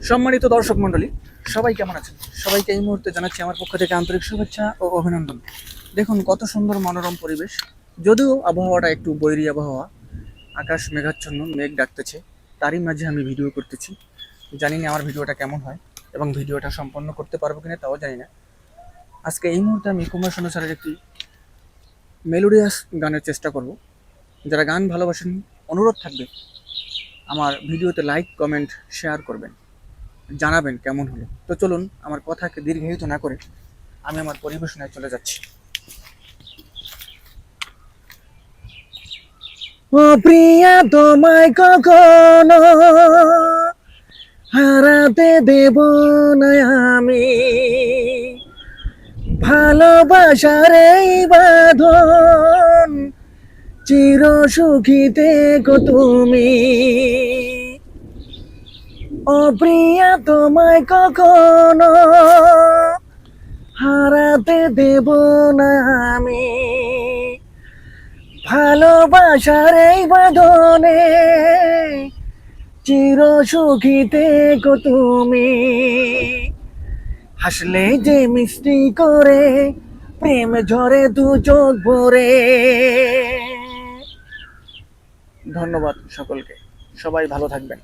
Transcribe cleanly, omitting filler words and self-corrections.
সম্মানিত দর্শক মণ্ডলী, সবাই কেমন আছেন? সবাইকে এই মুহূর্তে জানাচ্ছি আমার পক্ষ থেকে আন্তরিক শুভেচ্ছা ও অভিনন্দন। দেখুন কত সুন্দর মনোরম পরিবেশ। যদিও আবহাওয়াটা একটু বৈরী আবহাওয়া, আকাশ মেঘাচ্ছন্ন, মেঘ ডাকতেছে, তারই মাঝে আমি ভিডিও করতেছি। জানি না আমার ভিডিওটা কেমন হয় এবং ভিডিওটা সম্পন্ন করতে পারবো কিনা তাও জানি না। আজকে এই মুহূর্তে আমি কুমার শানু স্যারের একটি মেলোডিয়াস গানের চেষ্টা করব। যারা গান ভালোবাসেন, অনুরোধ থাকবে আমার ভিডিওতে লাইক, কমেন্ট, শেয়ার করবেন, জানাবেন কেমন হলো। তো চলুন, আমার কথাকে দীর্ঘায়িত না করে আমি আমার পরিবেশনায় চলে যাচ্ছি। ও প্রিয়া, তোমায় কখনো হারাতে দেব না আমি, ভালোবাসার এই বাঁধন চির সুখী থেকো তুমি। ও প্রিয়া, তোমায় কখনো হারাতে দেব না আমি, ভালোবাসার এই বাঁধনে চির সুখী থেকো তুমি। হাসলে যে মিষ্টি করে প্রেম ঝরে দু চোখ ভরে। ধন্যবাদ সকলকে, সবাই ভালো থাকবেন।